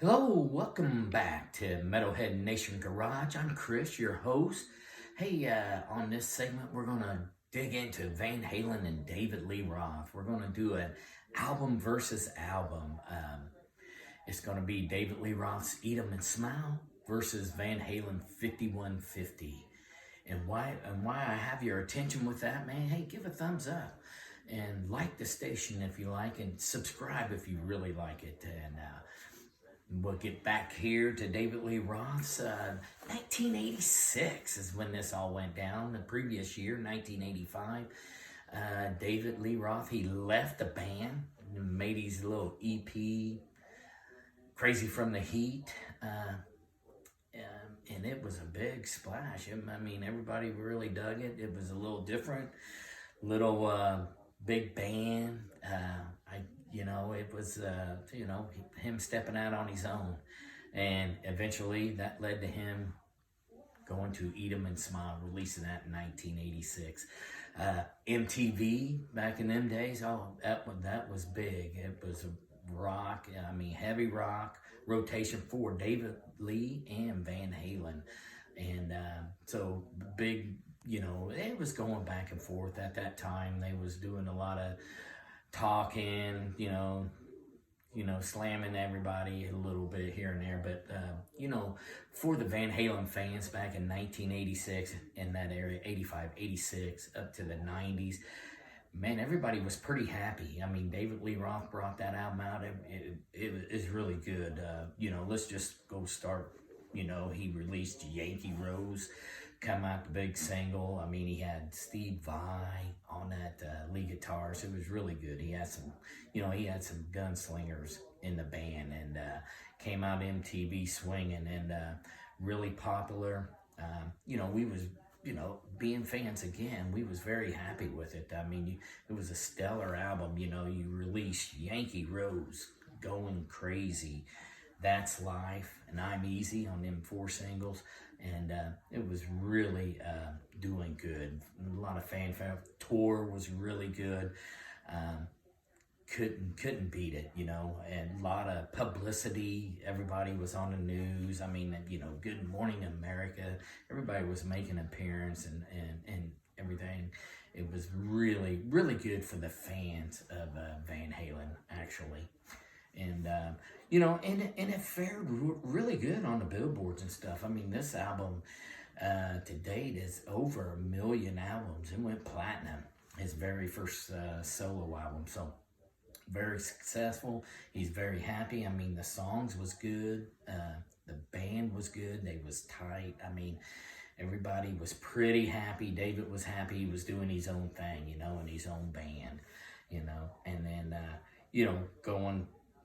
Hello, welcome back to Metalhead Nation Garage. I'm Chris, your host. Hey, on this segment, we're going to dig into Van Halen and David Lee Roth. We're going to do an album versus album. It's going to be David Lee Roth's Eat 'Em and Smile versus Van Halen 5150. And why I have your attention with that, man, hey, give a thumbs up. And like the station if you like, and subscribe if you really like it. And we'll get back here to David Lee Roth's 1986 is when this all went down. The previous year, 1985, David Lee Roth, he left the band and made his little EP, Crazy from the Heat. And it was a big splash. I mean, everybody really dug it. It was a little different, little big band. It was, him stepping out on his own. And eventually that led to him going to Eat 'Em and Smile, releasing that in 1986. MTV back in them days, that was big. It was rock, heavy rock rotation for David Lee and Van Halen. And so big, it was going back and forth at that time. They was doing a lot of talking, slamming everybody a little bit here and there. But, for the Van Halen fans back in 1986, in that area, 85, 86, up to the 90s, man, everybody was pretty happy. I mean, David Lee Roth brought that album out. It is really good. Let's just go start. He released Yankee Rose, come out the big single. I mean, he had Steve Vai on that lead guitar, so it was really good. He had some gunslingers in the band, and came out MTV swinging, and really popular. We was, being fans again, we was very happy with it. I mean, it was a stellar album. You released Yankee Rose, Going Crazy, That's Life, and I'm Easy on them 4 singles. And it was really doing good. A lot of fanfare. Tour was really good. Couldn't beat it, and a lot of publicity. Everybody was on the news. I mean, Good Morning America. Everybody was making an appearance and everything. It was really, really good for the fans of Van Halen, actually. And, and it fared really good on the billboards and stuff. I mean, this album to date is over 1 million albums. It went platinum, his very first solo album. So very successful. He's very happy. I mean, the songs was good. The band was good. They was tight. I mean, everybody was pretty happy. David was happy. He was doing his own thing, in his own band, and then,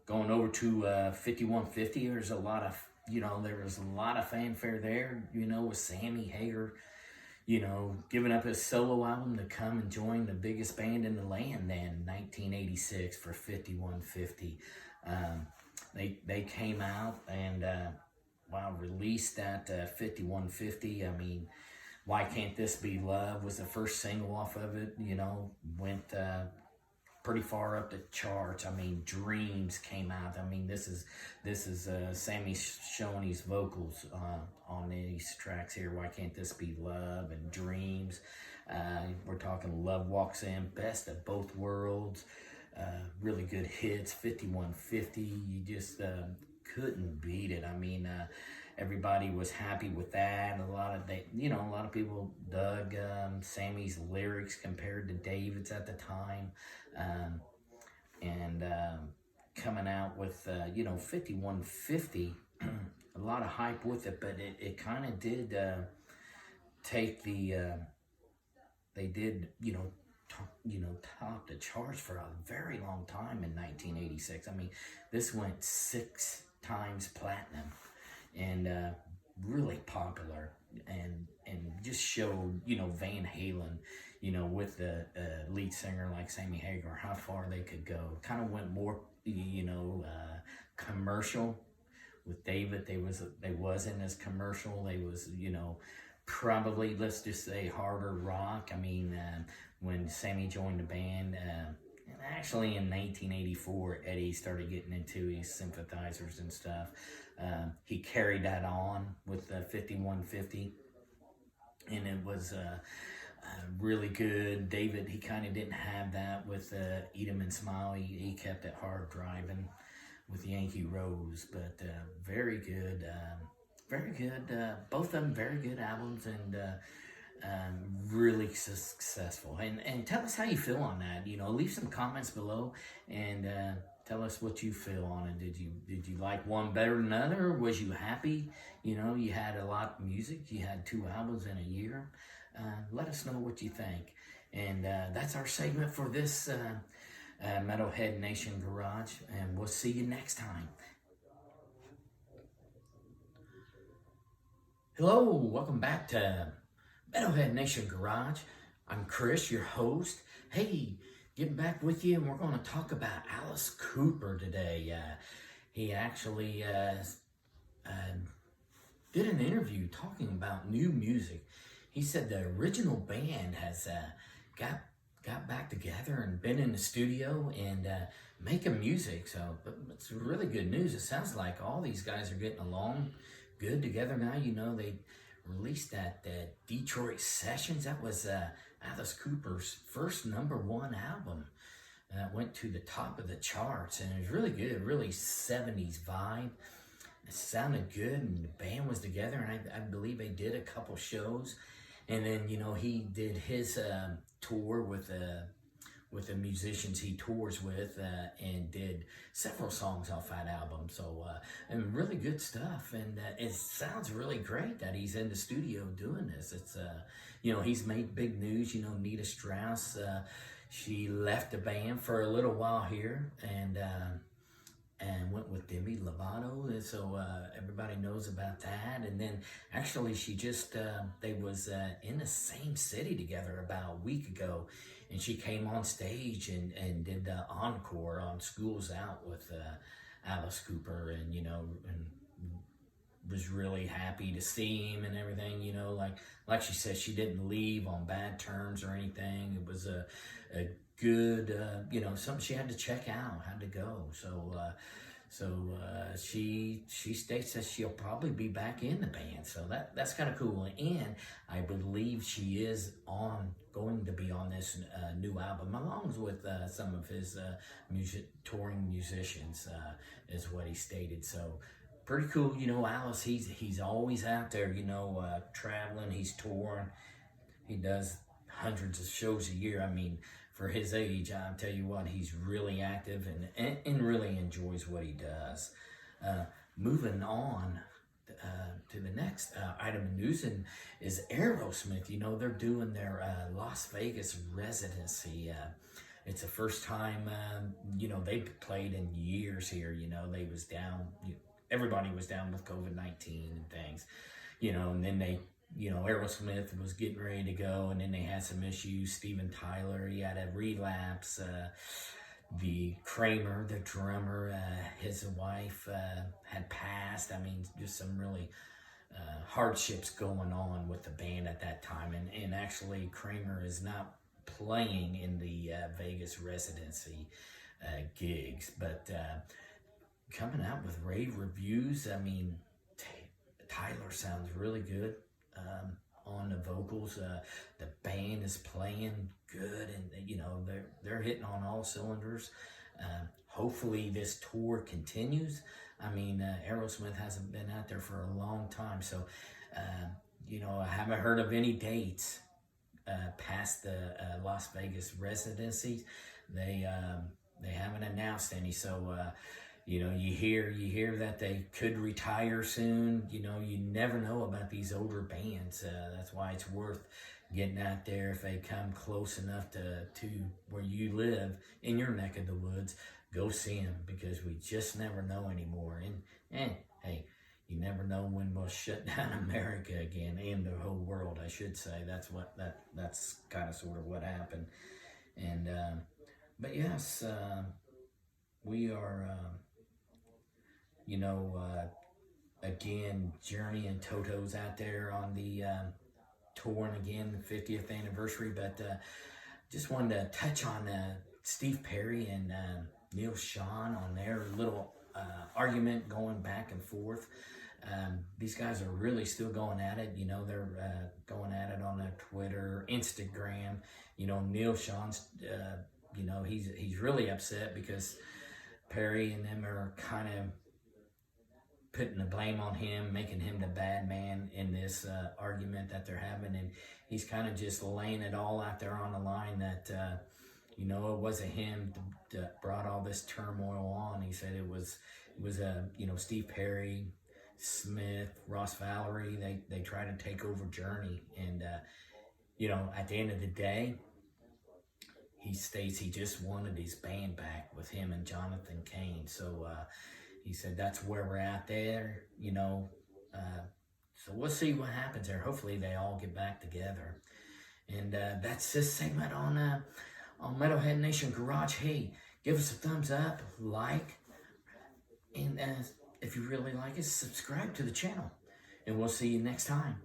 going over to 5150, there's a lot of, there was a lot of fanfare there, with Sammy Hagar, giving up his solo album to come and join the biggest band in the land then, 1986 for 5150. They came out and, released that 5150. I mean, Why Can't This Be Love was the first single off of it, went pretty far up the charts. I mean, Dreams came out. I mean, this is Sammy showing his vocals on these tracks here. Why Can't This Be Love and Dreams. We're talking Love Walks In, Best of Both Worlds. Really good hits. 5150. You just couldn't beat it. I mean, everybody was happy with that. A lot of people dug Sammy's lyrics compared to David's at the time. Coming out with 5150, a lot of hype with it, but it kind of did take the they did top the charts for a very long time in 1986. I mean, this went 6 times platinum, and really popular, and just showed Van Halen, with the lead singer like Sammy Hagar, how far they could go. Kind of went more commercial. With David, they wasn't as commercial. They was probably, let's just say, harder rock. I mean, when Sammy joined the band, actually in 1984, Eddie started getting into his synthesizers and stuff. He carried that on with the 5150, and it was really good. David, he kind of didn't have that with Eat 'em and Smile. He kept it hard driving with Yankee Rose, but very good. Very good. Both of them very good albums, and really successful. And tell us how you feel on that. Leave some comments below, and tell us what you feel on it. Did you like one better than another? Was you happy? You had a lot of music. You had 2 albums in a year. Let us know what you think. And that's our segment for this Metalhead Nation Garage, and we'll see you next time. Hello, welcome back to Metalhead Nation Garage. I'm Chris, your host. Hey, getting back with you, and we're going to talk about Alice Cooper today. He actually did an interview talking about new music. He said the original band has got back together and been in the studio and making music. So it's really good news. It sounds like all these guys are getting along good together now. They released that Detroit Sessions. That was Alice Cooper's first #1 album. Went to the top of the charts, and it was really good, really 70s vibe. It sounded good, and the band was together, and I believe they did a couple shows. And then, he did his tour with the musicians he tours with, and did several songs off that album. So, and really good stuff. And it sounds really great that he's in the studio doing this. It's, he's made big news. Nita Strauss, she left the band for a little while here, and went with Demi Lovato, and so everybody knows about that. And then actually she just they was in the same city together about a week ago, and she came on stage and did the encore on School's Out with Alice Cooper, and and was really happy to see him and everything. Like she said, she didn't leave on bad terms or anything. It was a good, something she had to check out, had to go. So she states that she'll probably be back in the band. So that's kind of cool. And I believe she is going to be on this new album, along with some of his touring musicians, is what he stated. So pretty cool. Alice, he's always out there, traveling, he's touring. He does hundreds of shows a year. I mean, for his age, I'll tell you what, he's really active and really enjoys what he does. Moving on to the next item of news is Aerosmith. They're doing their Las Vegas residency. It's the first time, they've played in years here. They was down, everybody was down with COVID-19 and things, and then they, Aerosmith was getting ready to go, and then they had some issues. Steven Tyler, he had a relapse. The Kramer, the drummer, his wife had passed. I mean, just some really hardships going on with the band at that time. And actually, Kramer is not playing in the Vegas residency gigs, but coming out with rave reviews. I mean, Tyler sounds really good on the vocals. The band is playing good, and they're hitting on all cylinders. Hopefully this tour continues. I mean, Aerosmith hasn't been out there for a long time, so I haven't heard of any dates past the Las Vegas residencies. They haven't announced any, so you hear that they could retire soon. You never know about these older bands. That's why it's worth getting out there if they come close enough to where you live in your neck of the woods. Go see them, because we just never know anymore. And hey, you never know when we'll shut down America again, and the whole world, I should say. That's kind of sort of what happened. And but yes, we are. Again, Journey and Toto's out there on the touring again, the 50th anniversary. But just wanted to touch on Steve Perry and Neil Sean on their little argument going back and forth. These guys are really still going at it. You know, they're going at it on Twitter, Instagram. You know, Neil Sean's, you know, he's really upset because Perry and them are kind of putting the blame on him, making him the bad man in this argument that they're having. And he's kind of just laying it all out there on the line that, you know, it wasn't him that brought all this turmoil on. He said it was you know, Steve Perry, Smith, Ross Valerie. They tried to take over Journey. And, you know, at the end of the day, he states he just wanted his band back with him and Jonathan Cain. So, he said that's where we're at there, you know. So we'll see what happens there. Hopefully they all get back together. And that's this segment on Metalhead Nation Garage. Hey, give us a thumbs up, like, and if you really like it, subscribe to the channel. And we'll see you next time.